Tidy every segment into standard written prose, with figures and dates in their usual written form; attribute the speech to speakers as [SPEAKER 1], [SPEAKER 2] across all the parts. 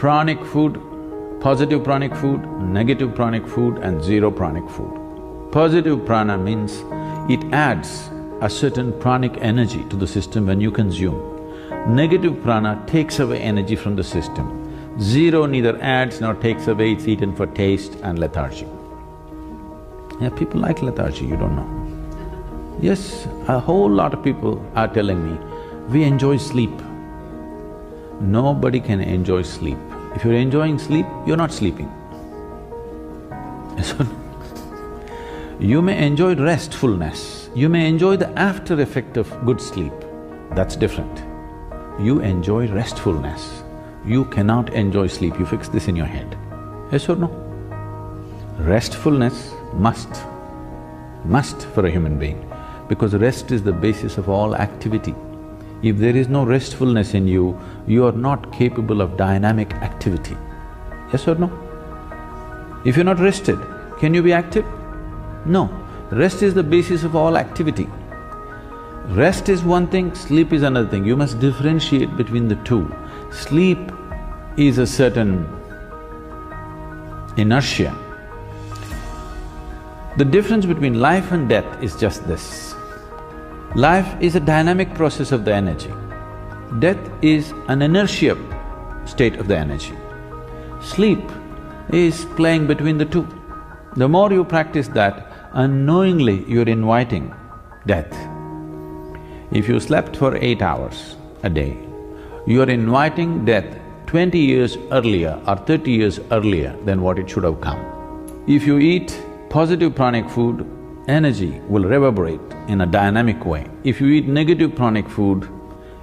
[SPEAKER 1] pranic food, positive pranic food, negative pranic food and zero pranic food. Positive prana means it adds a certain pranic energy to the system when you consume. Negative prana takes away energy from the system. Zero neither adds nor takes away, it's eaten for taste and lethargy. Yeah, people like lethargy, you don't know. Yes, a whole lot of people are telling me, we enjoy sleep. Nobody can enjoy sleep. If you're enjoying sleep, you're not sleeping. Yes or no? You may enjoy restfulness, you may enjoy the after effect of good sleep, that's different. You enjoy restfulness, you cannot enjoy sleep, you fix this in your head. Yes or no? Restfulness must for a human being, because rest is the basis of all activity. If there is no restfulness in you, you are not capable of dynamic activity. Yes or no? If you're not rested, can you be active? No. Rest is the basis of all activity. Rest is one thing, sleep is another thing. You must differentiate between the two. Sleep is a certain inertia. The difference between life and death is just this. Life is a dynamic process of the energy. Death is an inertia state of the energy. Sleep is playing between the two. The more you practice that, unknowingly you're inviting death. If you slept for 8 hours a day, you're inviting death 20 years earlier or 30 years earlier than what it should have come. If you eat positive pranic food, energy will reverberate in a dynamic way. If you eat negative pranic food,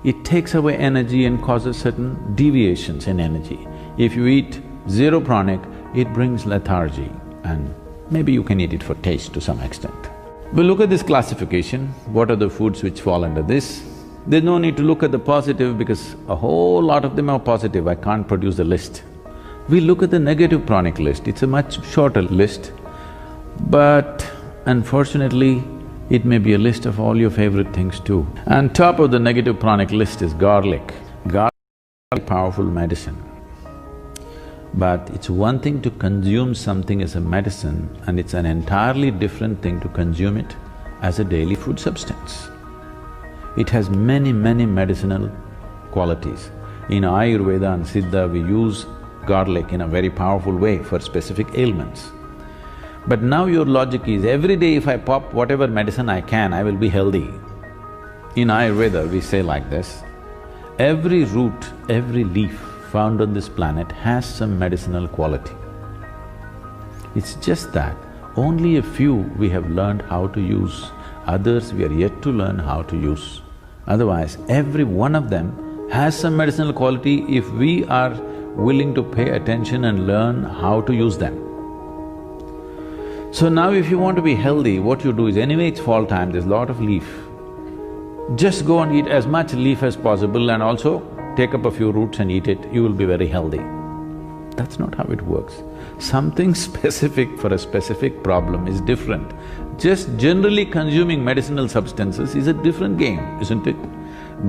[SPEAKER 1] it takes away energy and causes certain deviations in energy. If you eat zero pranic, it brings lethargy and maybe you can eat it for taste to some extent. We'll look at this classification, what are the foods which fall under this. There's no need to look at the positive because a whole lot of them are positive, I can't produce the list. We look at the negative pranic list, it's a much shorter list, but unfortunately, it may be a list of all your favorite things too. And top of the negative pranic list is garlic. Garlic is a powerful medicine. But it's one thing to consume something as a medicine and it's an entirely different thing to consume it as a daily food substance. It has many medicinal qualities. In Ayurveda and Siddha, we use garlic in a very powerful way for specific ailments. But now your logic is, every day if I pop whatever medicine I can, I will be healthy. In Ayurveda, we say like this, every root, every leaf found on this planet has some medicinal quality. It's just that only a few we have learned how to use, others we are yet to learn how to use. Otherwise, every one of them has some medicinal quality if we are willing to pay attention and learn how to use them. So now if you want to be healthy, what you do is, anyway it's fall time, there's a lot of leaf. Just go and eat as much leaf as possible and also take up a few roots and eat it, you will be very healthy. That's not how it works. Something specific for a specific problem is different. Just generally consuming medicinal substances is a different game, isn't it?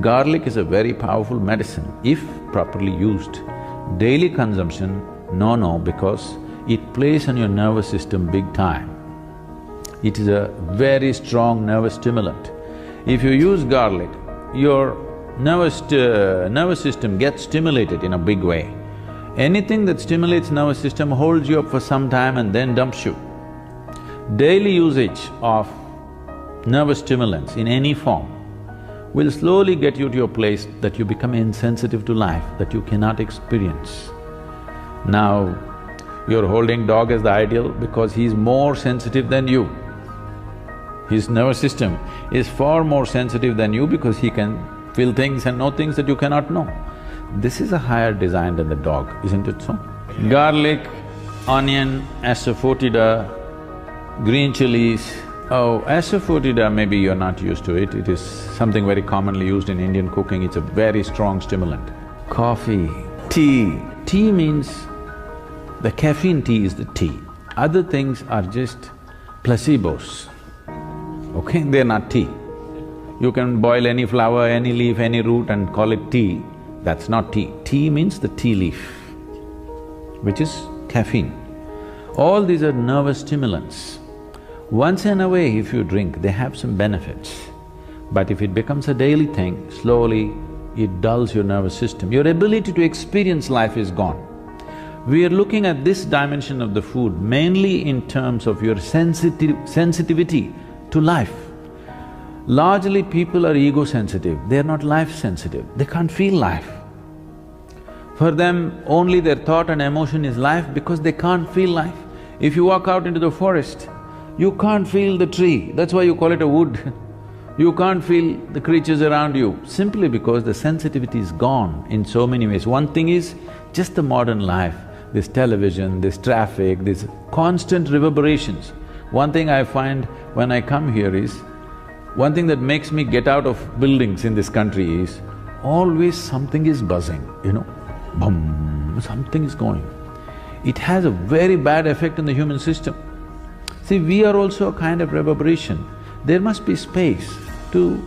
[SPEAKER 1] Garlic is a very powerful medicine if properly used. Daily consumption, no, because it plays on your nervous system big time. It is a very strong nervous stimulant. If you use garlic, your nervous system gets stimulated in a big way. Anything that stimulates nervous system holds you up for some time and then dumps you. Daily usage of nervous stimulants in any form will slowly get you to a place that you become insensitive to life, that you cannot experience. Now, you're holding dog as the ideal because he's more sensitive than you. His nervous system is far more sensitive than you because he can feel things and know things that you cannot know. This is a higher design than the dog, isn't it so? Garlic, onion, asafoetida, green chilies. Oh, asafoetida maybe you're not used to it, it is something very commonly used in Indian cooking, it's a very strong stimulant. Coffee, tea. Tea means the caffeine tea is the tea. Other things are just placebos, okay? They're not tea. You can boil any flower, any leaf, any root and call it tea, that's not tea. Tea means the tea leaf. which is caffeine. All these are nervous stimulants. Once in a way if you drink, they have some benefits. But if it becomes a daily thing, slowly it dulls your nervous system. Your ability to experience life is gone. We are looking at this dimension of the food mainly in terms of your sensitivity to life. Largely people are ego-sensitive, they are not life-sensitive, they can't feel life. For them, only their thought and emotion is life because they can't feel life. If you walk out into the forest, you can't feel the tree, that's why you call it a wood. You can't feel the creatures around you, simply because the sensitivity is gone in so many ways. One thing is just the modern life, this television, this traffic, these constant reverberations. One thing I find when I come here is, one thing that makes me get out of buildings in this country is, always something is buzzing, you know, boom, something is going. It has a very bad effect on the human system. See, we are also a kind of reverberation. There must be space to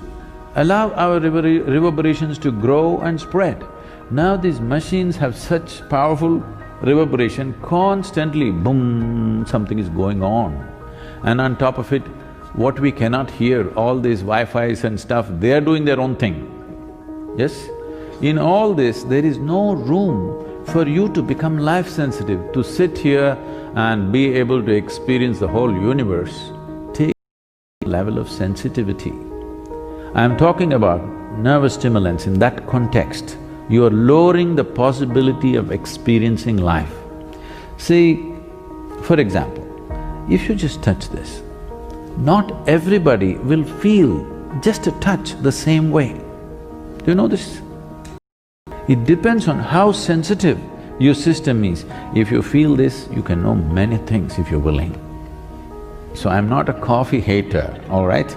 [SPEAKER 1] allow our reverberations to grow and spread. Now these machines have such powerful reverberation, constantly boom, something is going on. And on top of it, what we cannot hear, all these Wi-Fis and stuff, they are doing their own thing. Yes? In all this, there is no room for you to become life-sensitive, to sit here and be able to experience the whole universe. Take a level of sensitivity. I'm talking about nervous stimulants in that context. You are lowering the possibility of experiencing life. See, for example, if you just touch this, not everybody will feel just a touch the same way. Do you know this? It depends on how sensitive your system is. If you feel this, you can know many things if you're willing. So I'm not a coffee hater, all right?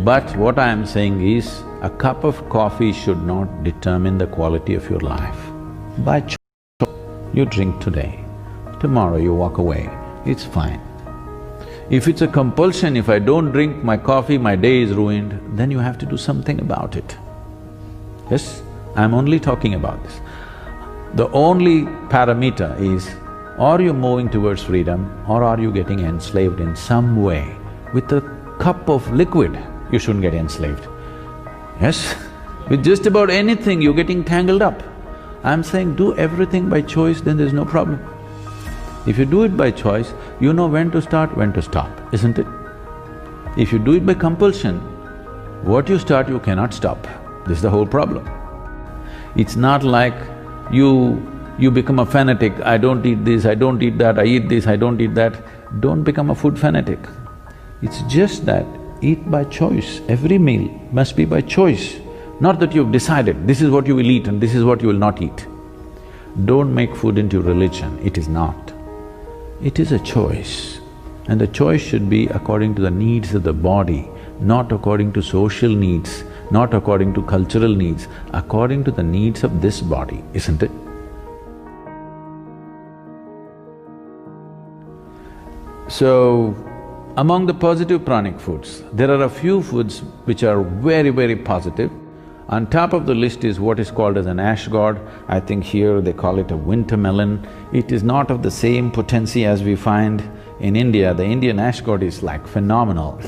[SPEAKER 1] But what I am saying is, a cup of coffee should not determine the quality of your life. By choice, you drink today, tomorrow you walk away, it's fine. If it's a compulsion, if I don't drink my coffee, my day is ruined, then you have to do something about it. Yes? I'm only talking about this. The only parameter is, are you moving towards freedom or are you getting enslaved in some way? With a cup of liquid, you shouldn't get enslaved. Yes? With just about anything, you're getting tangled up. I'm saying do everything by choice, then there's no problem. If you do it by choice, you know when to start, when to stop, isn't it? If you do it by compulsion, what you start, you cannot stop. This is the whole problem. It's not like you become a fanatic, I don't eat this, I don't eat that, I eat this, I don't eat that. Don't become a food fanatic. It's just that eat by choice. Every meal must be by choice. Not that you've decided, this is what you will eat and this is what you will not eat. Don't make food into religion, it is not. It is a choice. And the choice should be according to the needs of the body, not according to social needs, not according to cultural needs, according to the needs of this body, isn't it? So, among the positive pranic foods, there are a few foods which are very, very positive. On top of the list is what is called as an ash gourd. I think here they call it a winter melon. It is not of the same potency as we find in India. The Indian ash gourd is like phenomenal.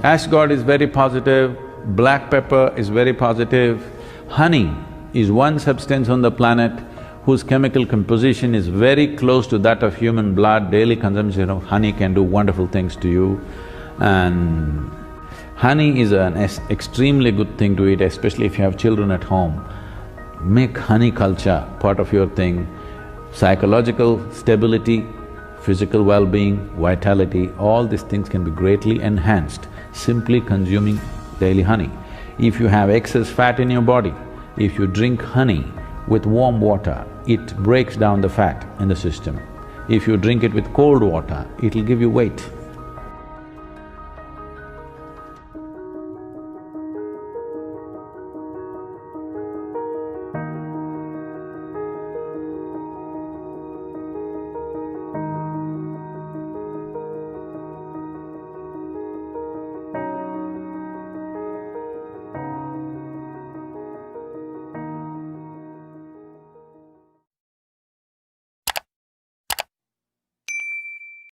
[SPEAKER 1] Ash gourd is very positive, black pepper is very positive. Honey is one substance on the planet whose chemical composition is very close to that of human blood. Daily consumption of honey can do wonderful things to you. And honey is an extremely good thing to eat, especially if you have children at home. Make honey culture part of your thing. Psychological stability, physical well-being, vitality, all these things can be greatly enhanced simply consuming daily honey. If you have excess fat in your body, if you drink honey with warm water, it breaks down the fat in the system. If you drink it with cold water, it'll give you weight.